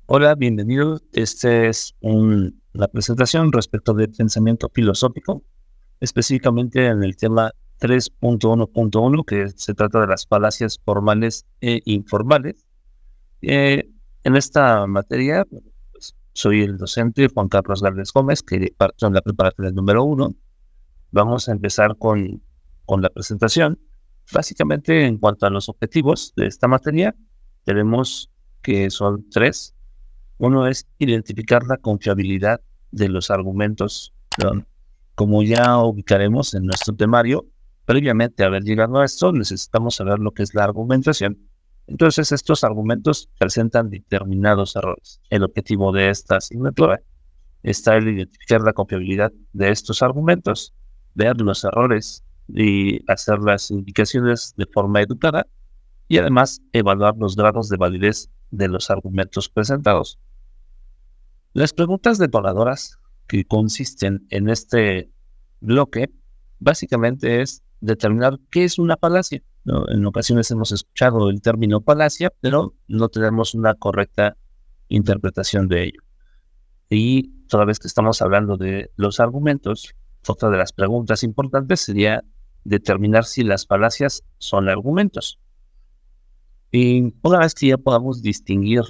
Hola, bienvenido. Esta es una presentación respecto del pensamiento filosófico, específicamente en el tema 3.1.1, que se trata de las falacias formales e informales. En esta materia, pues, soy el docente Juan Carlos Gálvez Gómez, que parto en la preparatoria número 1. Vamos a empezar con la presentación. Básicamente, en cuanto a los objetivos de esta materia, tenemos que son tres. Uno es identificar la confiabilidad de los argumentos, ¿no? Como ya ubicaremos en nuestro temario, previamente a haber llegado a esto, necesitamos saber lo que es la argumentación. Entonces, estos argumentos presentan determinados errores. El objetivo de esta asignatura está el identificar la confiabilidad de estos argumentos, ver los errores y hacer las indicaciones de forma educada y además evaluar los grados de validez de los argumentos presentados. Las preguntas detonadoras que consisten en este bloque básicamente es determinar qué es una falacia, ¿no? En ocasiones hemos escuchado el término falacia, pero no tenemos una correcta interpretación de ello. Y toda vez que estamos hablando de los argumentos, otra de las preguntas importantes sería determinar si las falacias son argumentos. Y una vez que ya podamos distinguir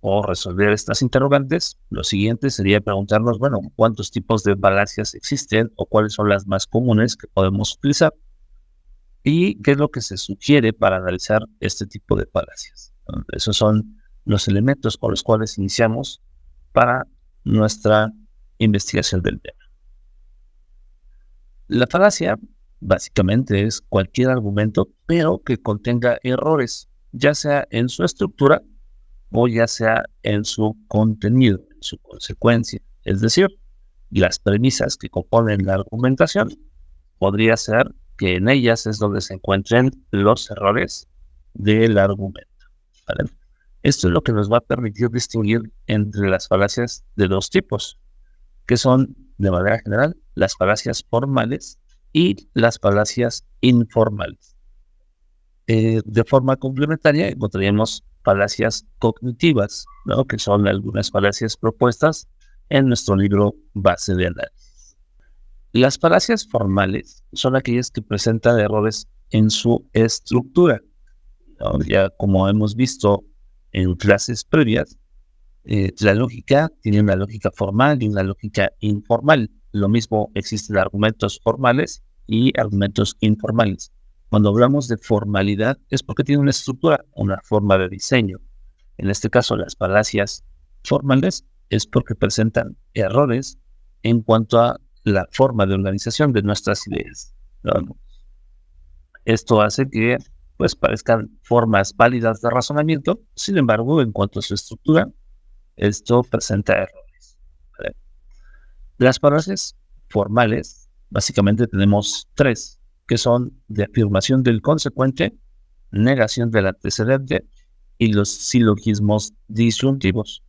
o resolver estas interrogantes, lo siguiente sería preguntarnos, bueno, ¿cuántos tipos de falacias existen o cuáles son las más comunes que podemos utilizar? ¿Y qué es lo que se sugiere para analizar este tipo de falacias? Esos son los elementos con los cuales iniciamos para nuestra investigación del tema. La falacia básicamente es cualquier argumento, pero que contenga errores, ya sea en su estructura o ya sea en su contenido, en su consecuencia. Es decir, las premisas que componen la argumentación podría ser que en ellas es donde se encuentren los errores del argumento, ¿vale? Esto es lo que nos va a permitir distinguir entre las falacias de dos tipos, que son, de manera general, las falacias formales y las falacias informales. De forma complementaria encontraríamos falacias cognitivas, ¿no? Que son algunas falacias propuestas en nuestro libro Base de Análisis. Las falacias formales son aquellas que presentan errores en su estructura, ¿no? Ya como hemos visto en clases previas, la lógica tiene una lógica formal y una lógica informal. Lo mismo existen argumentos formales y argumentos informales. Cuando hablamos de formalidad es porque tiene una estructura, una forma de diseño. En este caso, las falacias formales es porque presentan errores en cuanto a la forma de organización de nuestras ideas, ¿no? Esto hace que pues parezcan formas válidas de razonamiento, sin embargo, en cuanto a su estructura, esto presenta errores, ¿vale? Las falacias formales, básicamente tenemos tres, que son de afirmación del consecuente, negación del antecedente y los silogismos disyuntivos.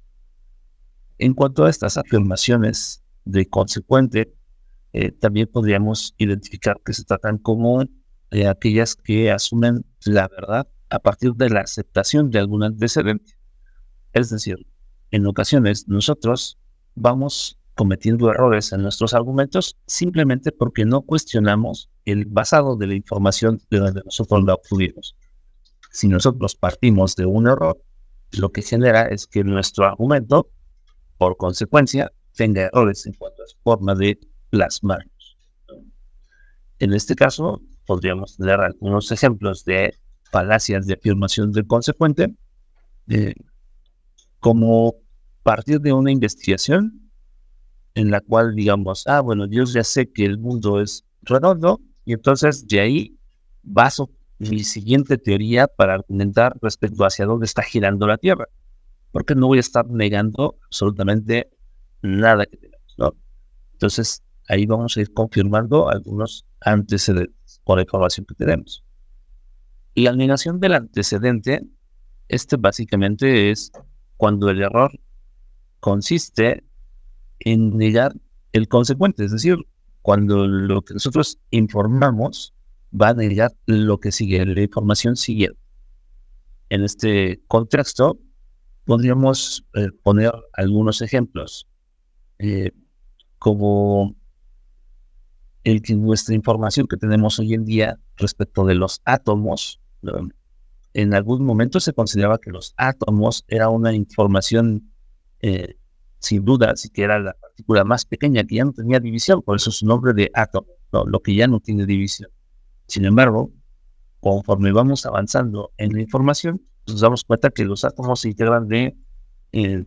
En cuanto a estas afirmaciones de consecuente, también podríamos identificar que se tratan como aquellas que asumen la verdad a partir de la aceptación de algún antecedente. Es decir, en ocasiones nosotros vamos cometiendo errores en nuestros argumentos simplemente porque no cuestionamos el basado de la información de donde nosotros la obtuvimos. Si nosotros partimos de un error, lo que genera es que nuestro argumento, por consecuencia, tenga errores en cuanto a su forma de plasmarnos. En este caso, podríamos dar algunos ejemplos de falacias de afirmación del consecuente, como partir de una investigación en la cual digamos, bueno, yo ya sé que el mundo es redondo y entonces de ahí baso mi siguiente teoría para argumentar respecto hacia dónde está girando la Tierra, porque no voy a estar negando absolutamente nada que tenemos, ¿no? Entonces ahí vamos a ir confirmando algunos antecedentes con la información que tenemos. Y la negación del antecedente, básicamente es cuando el error consiste en negar el consecuente, es decir, cuando lo que nosotros informamos va a negar lo que sigue, la información siguiente. En este contexto, Podríamos poner algunos ejemplos, como el que nuestra información que tenemos hoy en día respecto de los átomos, ¿no? En algún momento se consideraba que los átomos era una información, eh, sin duda, sí que era la partícula más pequeña, que ya no tenía división, por eso su nombre de átomo, ¿no? Lo que ya no tiene división. Sin embargo, conforme vamos avanzando en la información, nos damos cuenta que los átomos se integran de eh,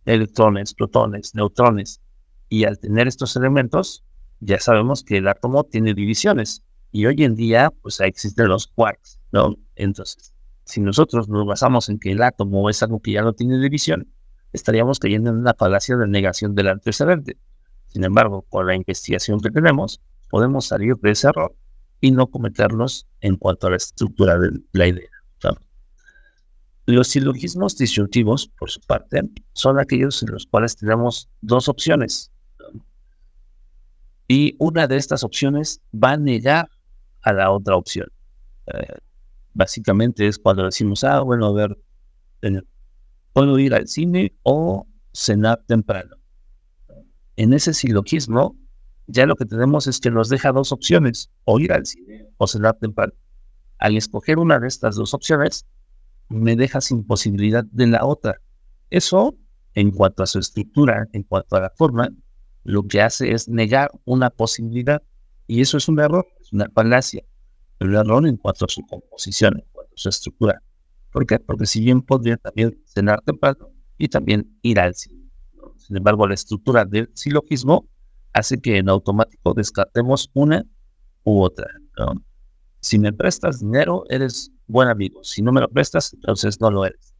electrones, protones, neutrones, y al tener estos elementos, ya sabemos que el átomo tiene divisiones, y hoy en día, pues existen los quarks, ¿no? Entonces, si nosotros nos basamos en que el átomo es algo que ya no tiene división, estaríamos cayendo en una falacia de negación del antecedente. Sin embargo, con la investigación que tenemos, podemos salir de ese error y no cometerlos en cuanto a la estructura de la idea, ¿no? Los silogismos disyuntivos, por su parte, son aquellos en los cuales tenemos dos opciones, ¿no? Y una de estas opciones va a negar a la otra opción. Eh, Básicamente es cuando decimos, bueno, a ver, eh, puedo ir al cine o cenar temprano. En ese silogismo, ya lo que tenemos es que nos deja dos opciones, o ir al cine o cenar temprano. Al escoger una de estas dos opciones, me deja sin posibilidad de la otra. Eso, en cuanto a su estructura, en cuanto a la forma, lo que hace es negar una posibilidad. Y eso es un error, es una falacia. Un error en cuanto a su composición, en cuanto a su estructura. ¿Por qué? Porque si bien podría también cenar temprano y también ir al cine, ¿no? Sin embargo, la estructura del silogismo hace que en automático descartemos una u otra, ¿no? Si me prestas dinero, eres buen amigo. Si no me lo prestas, entonces no lo eres.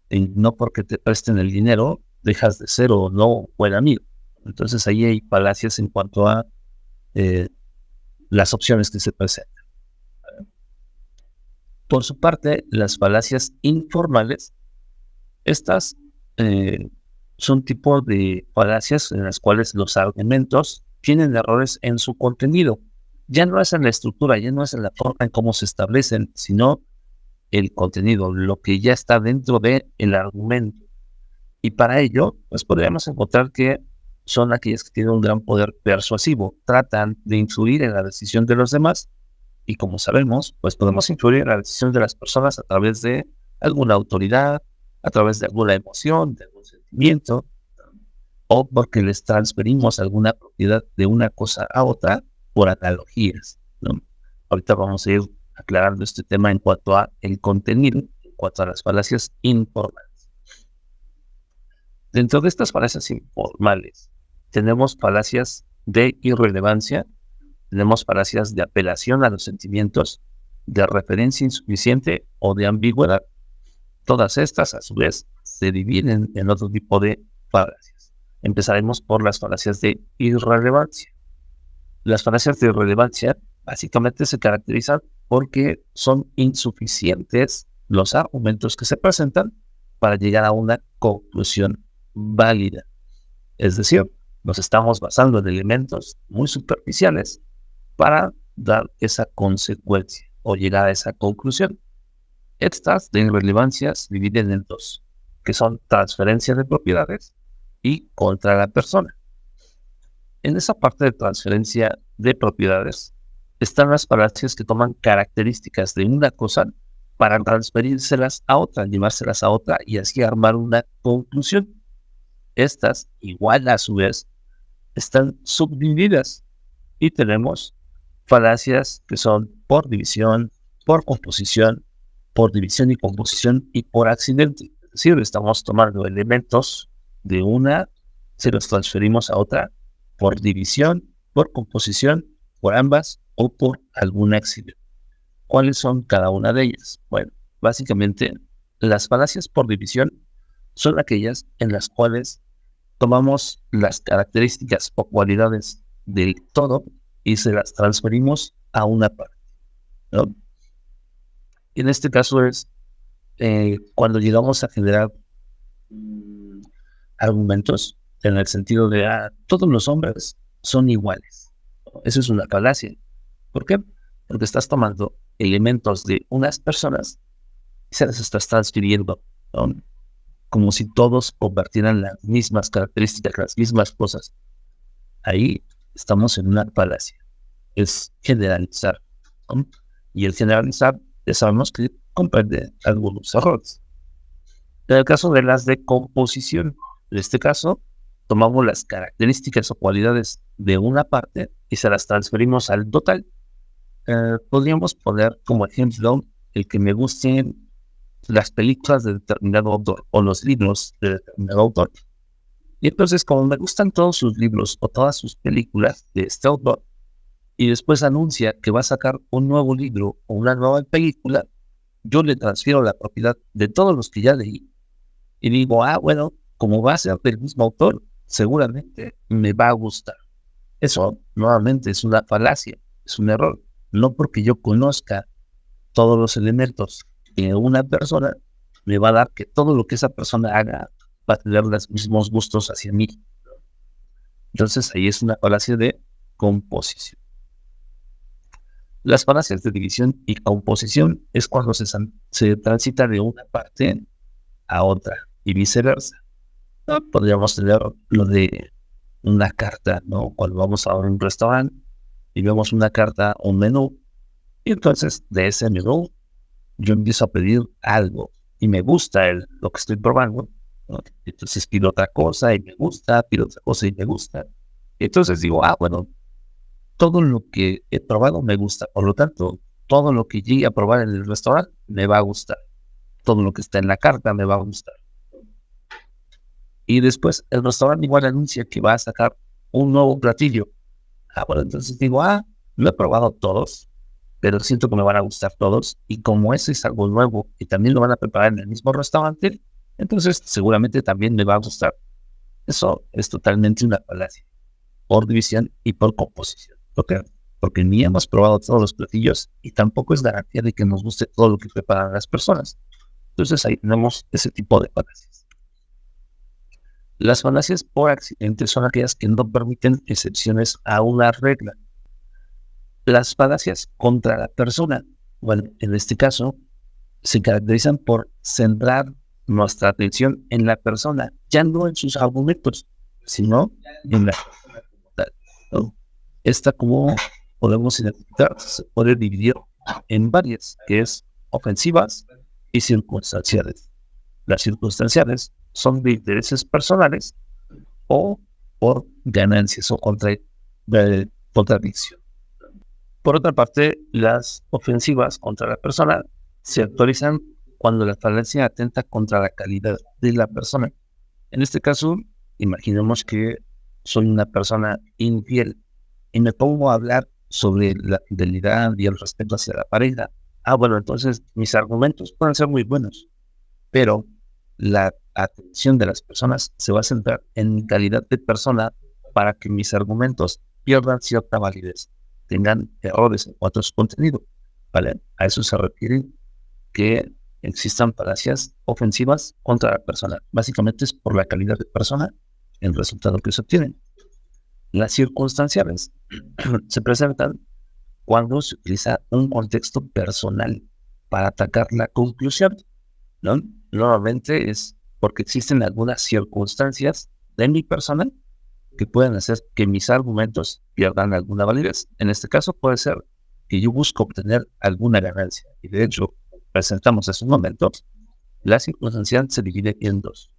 Y no porque te presten el dinero, dejas de ser o no buen amigo. Entonces ahí hay falacias en cuanto a las opciones que se presentan. Por su parte, las falacias informales, estas son tipo de falacias en las cuales los argumentos tienen errores en su contenido. Ya no es en la estructura, ya no es en la forma en cómo se establecen, sino el contenido, lo que ya está dentro del argumento. Y para ello, pues podríamos encontrar que son aquellas que tienen un gran poder persuasivo, tratan de influir en la decisión de los demás y como sabemos, pues podemos influir en la decisión de las personas a través de alguna autoridad, a través de alguna emoción, de algún sentimiento, o porque les transferimos alguna propiedad de una cosa a otra por analogías, ¿no? Ahorita vamos a ir aclarando este tema en cuanto a el contenido, en cuanto a las falacias informales. Dentro de estas falacias informales, tenemos falacias de irrelevancia, tenemos falacias de apelación a los sentimientos, de referencia insuficiente o de ambigüedad. Todas estas, a su vez, se dividen en otro tipo de falacias. Empezaremos por las falacias de irrelevancia. Las falacias de irrelevancia básicamente se caracterizan porque son insuficientes los argumentos que se presentan para llegar a una conclusión válida. Es decir, nos estamos basando en elementos muy superficiales para dar esa consecuencia o llegar a esa conclusión. Estas de irrelevancia se dividen en dos, que son transferencia de propiedades y contra la persona. En esa parte de transferencia de propiedades están las falacias que toman características de una cosa para transferírselas a otra, llevárselas a otra y así armar una conclusión. Estas, igual a su vez, están subdivididas y tenemos falacias que son por división, por composición, por división y composición y por accidente. Es decir, estamos tomando elementos de una, se los transferimos a otra por división, por composición, por ambas o por algún accidente. ¿Cuáles son cada una de ellas? Bueno, básicamente las falacias por división son aquellas en las cuales tomamos las características o cualidades del todo y se las transferimos a una parte, ¿no? En este caso es cuando llegamos a generar argumentos en el sentido de todos los hombres son iguales. Eso es una falacia. ¿Por qué? Porque estás tomando elementos de unas personas y se las estás transfiriendo, ¿no? como si todos compartieran las mismas características, las mismas cosas. Ahí estamos en una falacia. Es generalizar, ¿no? Y el generalizar, ya sabemos que comprende algunos errores. En el caso de las de composición, en este caso, tomamos las características o cualidades de una parte y se las transferimos al total. Podríamos poner como ejemplo el que me gusten las películas de determinado autor o los libros de determinado autor. Y entonces, como me gustan todos sus libros o todas sus películas de este autor, y después anuncia que va a sacar un nuevo libro o una nueva película, yo le transfiero la propiedad de todos los que ya leí y digo, bueno, como va a ser del mismo autor, seguramente me va a gustar. Eso nuevamente es una falacia, es un error. No porque yo conozca todos los elementos de una persona, me va a dar que todo lo que esa persona haga va a tener los mismos gustos hacia mí. Entonces ahí es una falacia de composición. Las falacias de división y composición es cuando se transita de una parte a otra y viceversa. ¿No? Podríamos tener lo de una carta, ¿no? Cuando vamos a un restaurante y vemos una carta, un menú, y entonces de ese menú yo empiezo a pedir algo y me gusta lo que estoy probando, ¿no? Entonces pido otra cosa y me gusta, pido otra cosa y me gusta. Entonces digo, bueno, todo lo que he probado me gusta, por lo tanto, todo lo que llegue a probar en el restaurante me va a gustar. Todo lo que está en la carta me va a gustar. Y después el restaurante igual anuncia que va a sacar un nuevo platillo. Bueno, entonces digo, no he probado todos, pero siento que me van a gustar todos. Y como eso es algo nuevo y también lo van a preparar en el mismo restaurante, entonces seguramente también me va a gustar. Eso es totalmente una falacia, por división y por composición. ¿Okay? Porque ni hemos probado todos los platillos y tampoco es garantía de que nos guste todo lo que preparan las personas. Entonces ahí tenemos ese tipo de falacias. Las falacias por accidente son aquellas que no permiten excepciones a una regla. Las falacias contra la persona, bueno, en este caso, se caracterizan por centrar nuestra atención en la persona, ya no en sus argumentos, sino en la persona como tal, ¿no? Esta, como podemos identificar, se puede dividir en varias, que es ofensivas y circunstanciales. Las circunstanciales son de intereses personales o por ganancias o contradicción. Por otra parte, las ofensivas contra la persona se actualizan cuando la falacia atenta contra la calidad de la persona. En este caso, imaginemos que soy una persona infiel y me pongo a hablar sobre la fidelidad y el respeto hacia la pareja. Bueno, entonces mis argumentos pueden ser muy buenos, pero la atención de las personas se va a centrar en mi calidad de persona para que mis argumentos pierdan cierta validez, tengan errores en cuanto a su contenido, ¿vale? A eso se refiere que existan falacias ofensivas contra la persona. Básicamente es por la calidad de persona el resultado que se obtiene. Las circunstanciales se presentan cuando se utiliza un contexto personal para atacar la conclusión, ¿no? Normalmente es porque existen algunas circunstancias de mi persona que pueden hacer que mis argumentos pierdan alguna validez. En este caso puede ser que yo busco obtener alguna ganancia. Y de hecho, presentamos hace un momento, la circunstancia se divide en dos,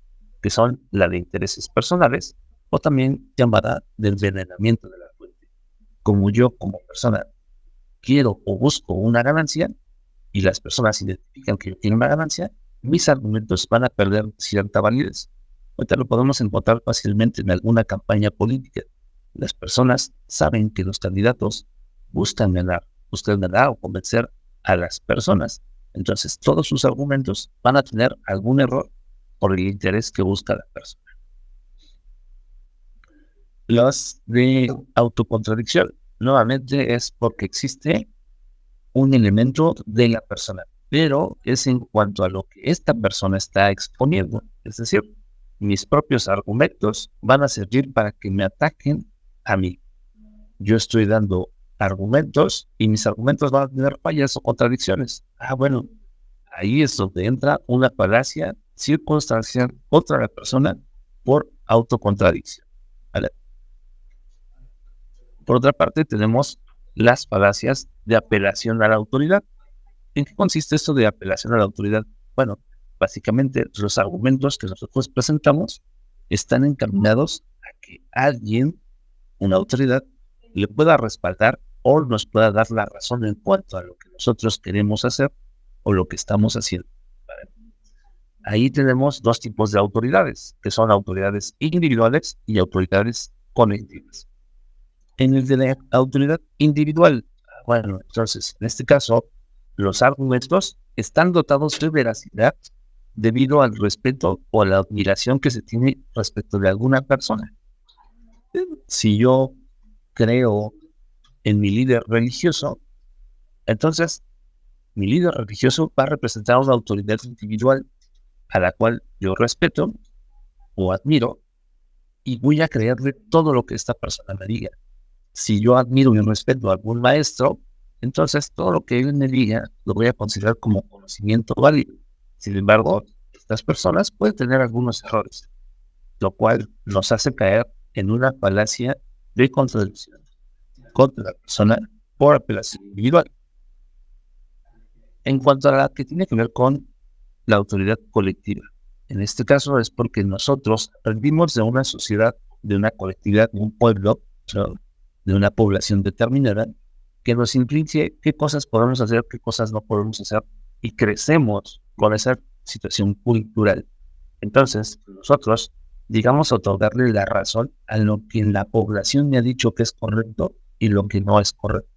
que son la de intereses personales o también llamada de envenenamiento de la fuente. Como yo como persona quiero o busco una ganancia y las personas identifican que yo quiero una ganancia, mis argumentos van a perder cierta validez. Ahorita lo podemos encontrar fácilmente en alguna campaña política. Las personas saben que los candidatos buscan ganar o convencer a las personas. Entonces, todos sus argumentos van a tener algún error por el interés que busca la persona. Los de autocontradicción, nuevamente es porque existe un elemento de la persona, pero es en cuanto a lo que esta persona está exponiendo. Es decir, mis propios argumentos van a servir para que me ataquen a mí. Yo estoy dando argumentos y mis argumentos van a tener fallas o contradicciones. Bueno, ahí es donde entra una falacia circunstancia contra la persona por autocontradicción. ¿Vale? Por otra parte, tenemos las falacias de apelación a la autoridad. ¿En qué consiste esto de apelación a la autoridad? Bueno, básicamente los argumentos que nosotros presentamos están encaminados a que alguien, una autoridad, le pueda respaldar o nos pueda dar la razón en cuanto a lo que nosotros queremos hacer o lo que estamos haciendo. ¿Vale? Ahí tenemos dos tipos de autoridades, que son autoridades individuales y autoridades colectivas. En el de la autoridad individual, bueno, entonces, en este caso, los argumentos están dotados de veracidad debido al respeto o a la admiración que se tiene respecto de alguna persona. Si yo creo en mi líder religioso, entonces mi líder religioso va a representar una autoridad individual a la cual yo respeto o admiro y voy a creerle todo lo que esta persona me diga. Si yo admiro y respeto a algún maestro, entonces todo lo que él me diga lo voy a considerar como conocimiento válido. Sin embargo, estas personas pueden tener algunos errores, lo cual nos hace caer en una falacia de contradicción contra la persona por apelación individual. En cuanto a la que tiene que ver con la autoridad colectiva, en este caso es porque nosotros aprendimos de una sociedad, de una colectividad, de un pueblo, ¿no?, de una población determinada, que nos inflige qué cosas podemos hacer, qué cosas no podemos hacer, y crecemos con esa situación cultural. Entonces, nosotros, digamos, otorgarle la razón a lo que la población me ha dicho que es correcto y lo que no es correcto.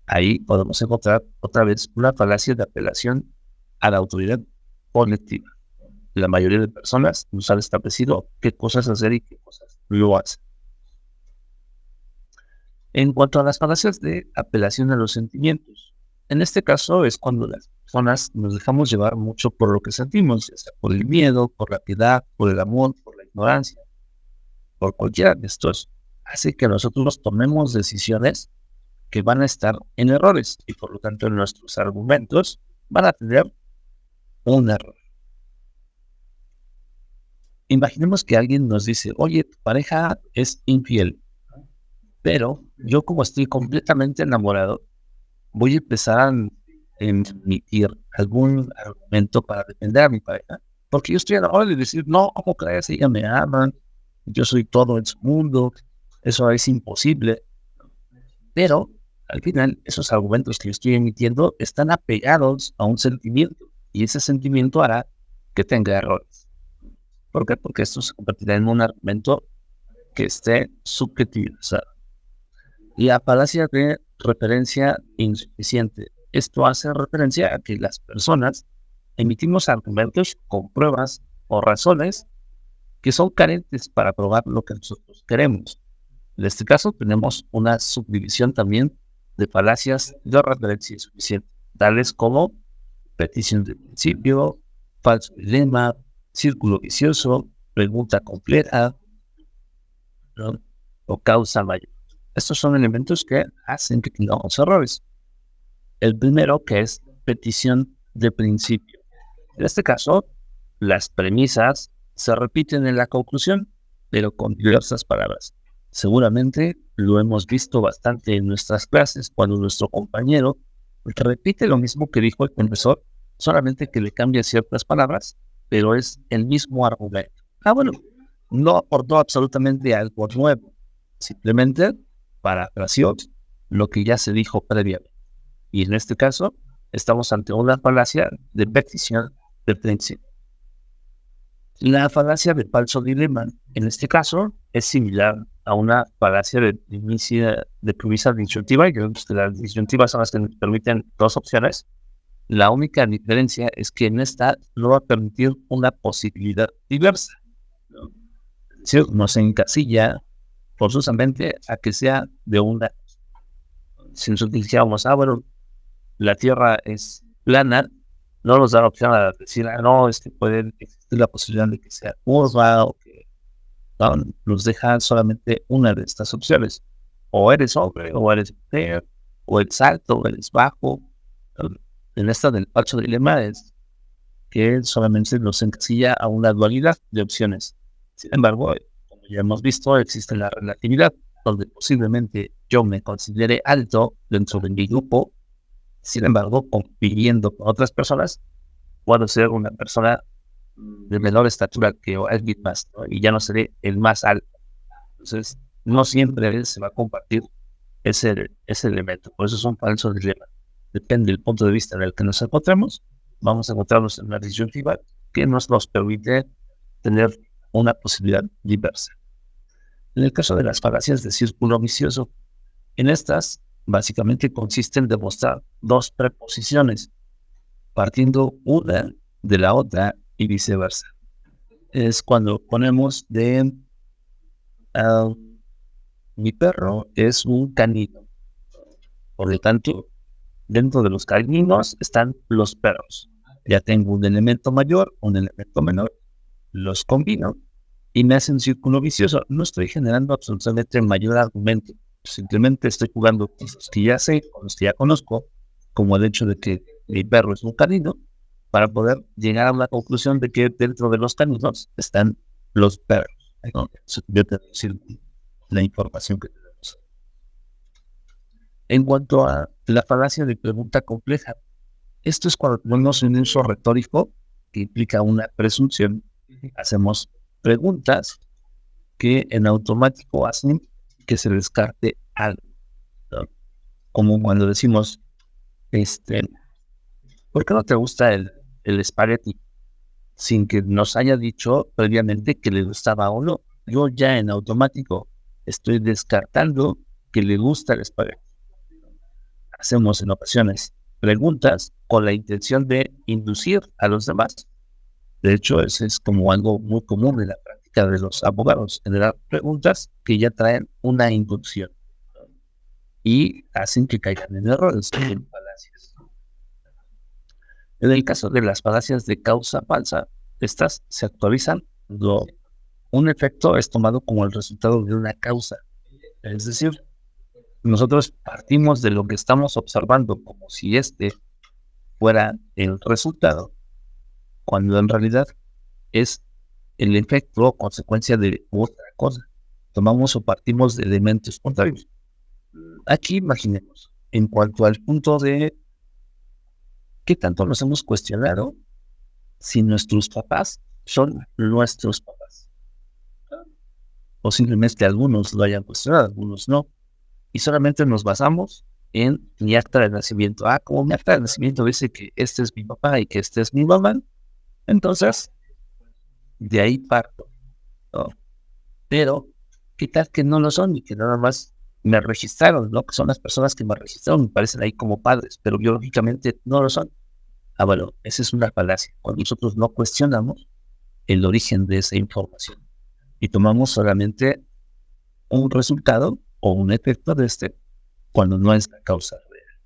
Ahí podemos encontrar otra vez una falacia de apelación a la autoridad colectiva. La mayoría de personas nos han establecido qué cosas hacer y qué cosas no hacen. En cuanto a las falacias de apelación a los sentimientos, en este caso es cuando las personas nos dejamos llevar mucho por lo que sentimos, ya sea por el miedo, por la piedad, por el amor, por la ignorancia, por cualquiera de estos, hace que nosotros tomemos decisiones que van a estar en errores y por lo tanto nuestros argumentos van a tener un error. Imaginemos que alguien nos dice, oye, tu pareja es infiel, pero yo como estoy completamente enamorado, voy a empezar a emitir algún argumento para defender a mi pareja, porque yo estoy enamorado de decir, no, ¿cómo crees? Ella me ama, yo soy todo en su mundo, eso es imposible. Pero al final, esos argumentos que yo estoy emitiendo están apegados a un sentimiento y ese sentimiento hará que tenga errores. ¿Por qué? Porque esto se convertirá en un argumento que esté subjetivizado. La falacia de referencia insuficiente. Esto hace referencia a que las personas emitimos argumentos con pruebas o razones que son carentes para probar lo que nosotros queremos. En este caso tenemos una subdivisión también de falacias de referencia insuficiente, tales como petición de principio, falso dilema, círculo vicioso, pregunta compleja, ¿no?, o causa mayor. Estos son elementos que hacen que tengamos errores. El primero, que es petición de principio. En este caso, las premisas se repiten en la conclusión, pero con diversas palabras. Seguramente lo hemos visto bastante en nuestras clases cuando nuestro compañero repite lo mismo que dijo el profesor, solamente que le cambia ciertas palabras, pero es el mismo argumento. Bueno, no aportó absolutamente algo nuevo, simplemente parafraseó lo que ya se dijo previamente. Y en este caso, estamos ante una falacia de petición de principio. La falacia del falso dilema, en este caso, es similar a una falacia de premisa disyuntiva, y que las disyuntivas son las que nos permiten dos opciones. La única diferencia es que en esta no va a permitir una posibilidad diversa, ¿no? Es decir, nos encasilla forzosamente a que sea de una. Si nosotros dijéramos, bueno, la Tierra es plana, no nos da la opción a decir, no, puede existir la posibilidad de que sea curva, o que no, nos deja solamente una de estas opciones. O eres hombre, o eres mujer, o eres alto, o eres bajo. En esta del falso dilema es que solamente nos encasilla a una dualidad de opciones. Sin embargo, como ya hemos visto, existe la relatividad, donde posiblemente yo me considere alto dentro de mi grupo. Sin embargo, conviviendo con otras personas, puedo ser una persona de menor estatura que alguien más, ¿no? Y ya no seré el más alto. Entonces, no siempre se va a compartir ese elemento. Por eso es un falso dilema. Depende del punto de vista en el que nos encontremos, vamos a encontrarnos en una disyuntiva que nos permite tener una posibilidad diversa. En el caso de las falacias de círculo vicioso, en estas básicamente consiste en demostrar dos preposiciones, partiendo una de la otra y viceversa. Es cuando ponemos de mi perro es un canino. Por lo tanto, dentro de los caninos están los perros. Ya tengo un elemento mayor, un elemento menor, los combino y me hacen un círculo vicioso. No estoy generando absolutamente mayor argumento. Simplemente estoy jugando cosas que ya sé, con los que ya conozco, como el hecho de que mi perro es un canino, para poder llegar a la conclusión de que dentro de los caninos están los perros. Eso yo te voy a decir la información que tenemos. En cuanto a la falacia de pregunta compleja, esto es cuando tenemos un uso retórico que implica una presunción. Hacemos preguntas que en automático hacen que se descarte algo, ¿no? Como cuando decimos, ¿por qué no te gusta el espagueti? Sin que nos haya dicho previamente que le gustaba o no. Yo ya en automático estoy descartando que le gusta el espagueti. Hacemos en ocasiones preguntas con la intención de inducir a los demás. De hecho, eso es como algo muy común en la práctica de los abogados, generar preguntas que ya traen una inducción y hacen que caigan en errores, en falacias. En el caso de las falacias de causa falsa, estas se actualizan cuando un efecto es tomado como el resultado de una causa. Es decir, nosotros partimos de lo que estamos observando como si este fuera el resultado, cuando en realidad es el efecto o consecuencia de otra cosa. Tomamos o partimos de elementos contrarios. Aquí imaginemos, en cuanto al punto de qué tanto nos hemos cuestionado si nuestros papás son nuestros papás. Posiblemente algunos lo hayan cuestionado, algunos no. Y solamente nos basamos en mi acta de nacimiento. Como mi acta de nacimiento dice que este es mi papá y que este es mi mamá, entonces de ahí parto, ¿no? Pero, ¿qué tal que no lo son y que nada más me registraron, ¿no? Que son las personas que me registraron, me parecen ahí como padres, pero biológicamente no lo son. Bueno, esa es una falacia. Cuando nosotros no cuestionamos el origen de esa información y tomamos solamente un resultado o un efecto de cuando no es la causa real.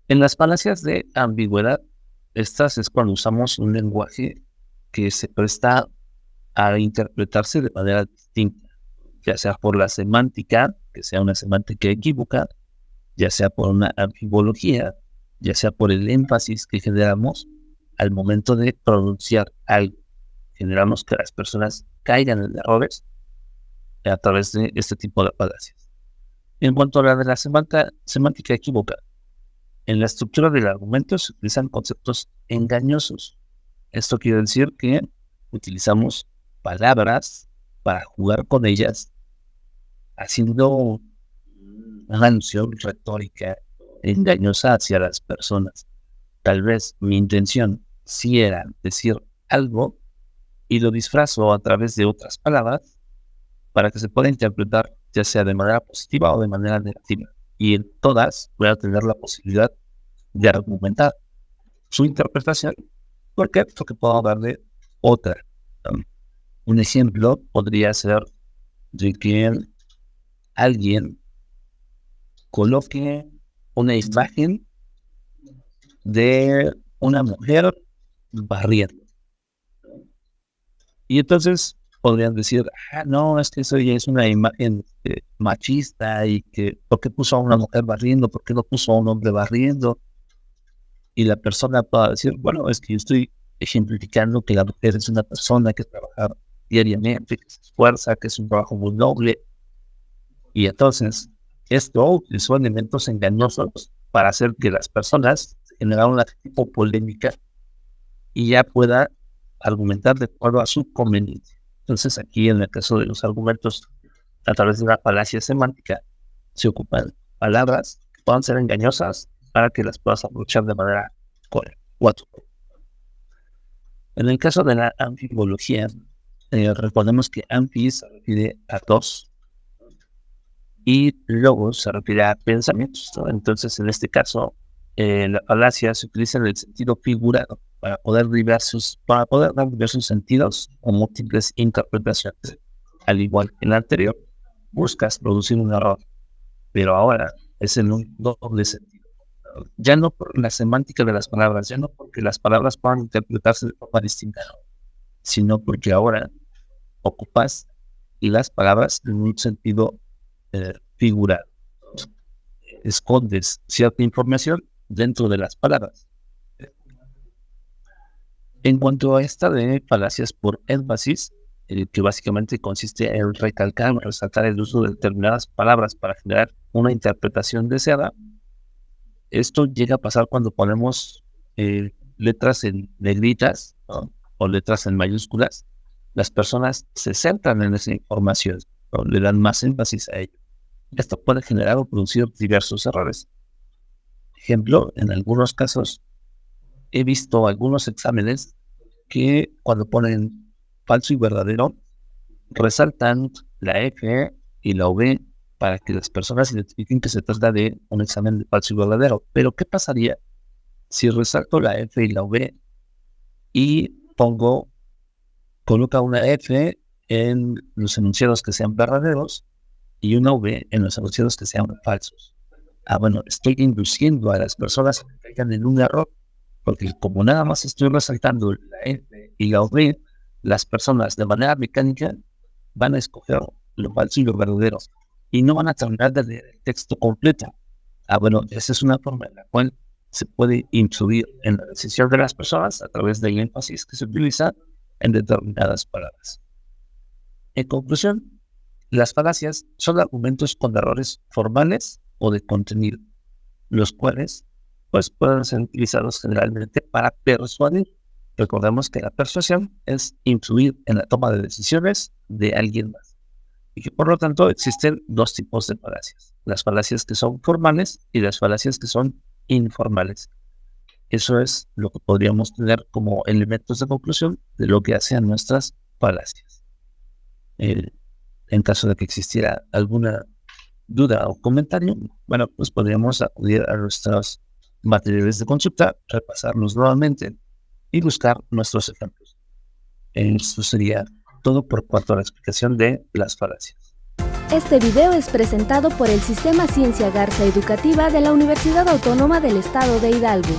En las falacias de ambigüedad, estas es cuando usamos un lenguaje que se presta a interpretarse de manera distinta, ya sea por la semántica, que sea una semántica equívoca, ya sea por una amfibología, ya sea por el énfasis que generamos al momento de pronunciar algo. Generamos que las personas caigan en errores a través de este tipo de falacias. En cuanto a la de la semántica equívoca, en la estructura del argumento se utilizan conceptos engañosos. Esto quiere decir que utilizamos palabras para jugar con ellas, haciendo una alusión retórica engañosa hacia las personas. Tal vez mi intención sí era decir algo y lo disfrazo a través de otras palabras para que se pueda interpretar ya sea de manera positiva o de manera negativa. Y en todas voy a tener la posibilidad de argumentar su interpretación. ¿Por qué? Porque puedo darle otra. Un ejemplo podría ser de que alguien coloque una imagen de una mujer barriendo. Y entonces podrían decir, no, es que eso ya es una imagen machista y que ¿por qué puso a una mujer barriendo? ¿Por qué no puso a un hombre barriendo? y la persona pueda decir, bueno, es que yo estoy ejemplificando que la mujer es una persona que trabaja diariamente, que se esfuerza, que es un trabajo muy noble. Y entonces, esto son elementos engañosos para hacer que las personas generen una tipo polémica y ya pueda argumentar de acuerdo a su conveniencia. Entonces, aquí en el caso de los argumentos a través de una falacia semántica, se ocupan palabras que puedan ser engañosas para que las puedas aprovechar de manera correcta. En el caso de la anfibología, recordemos que anfi se refiere a dos y logos se refiere a pensamientos, ¿no? Entonces, en este caso, la falacia se utiliza en el sentido figurado para poder dar diversos sentidos o múltiples interpretaciones. Al igual que en el anterior, buscas producir un error, pero ahora es en un doble sentido. Ya no por la semántica de las palabras, ya no porque las palabras puedan interpretarse de forma distinta, sino porque ahora ocupas las palabras en un sentido figurado. Escondes cierta información dentro de las palabras. En cuanto a esta de falacias por énfasis, que básicamente consiste en recalcar o resaltar el uso de determinadas palabras para generar una interpretación deseada, esto llega a pasar cuando ponemos letras en negritas, ¿no? O letras en mayúsculas. Las personas se centran en esa información, ¿no? Le dan más énfasis a ello. Esto puede generar o producir diversos errores. Ejemplo, en algunos casos he visto algunos exámenes que cuando ponen falso y verdadero, resaltan la F y la V para que las personas identifiquen que se trata de un examen de falso y verdadero. Pero, ¿qué pasaría si resalto la F y la V y coloca una F en los enunciados que sean verdaderos y una V en los enunciados que sean falsos? Bueno, estoy induciendo a las personas a que caigan en un error, porque como nada más estoy resaltando la F y la V, las personas de manera mecánica van a escoger lo falso y lo verdadero y no van a terminar de leer el texto completo. Bueno, esa es una forma en la cual se puede influir en la decisión de las personas a través del énfasis que se utiliza en determinadas palabras. En conclusión, las falacias son argumentos con errores formales o de contenido, los cuales pues pueden ser utilizados generalmente para persuadir. Recordemos que la persuasión es influir en la toma de decisiones de alguien más y que por lo tanto existen dos tipos de falacias: las falacias que son formales y las falacias que son informales. Eso es lo que podríamos tener como elementos de conclusión de lo que hacen nuestras falacias. En caso de que existiera alguna duda o comentario, bueno, pues podríamos acudir a nuestros materiales de consulta, repasarlos nuevamente y buscar nuestros ejemplos. Esto sería todo por cuanto a la explicación de las falacias. Este video es presentado por el Sistema Ciencia Garza Educativa de la Universidad Autónoma del Estado de Hidalgo.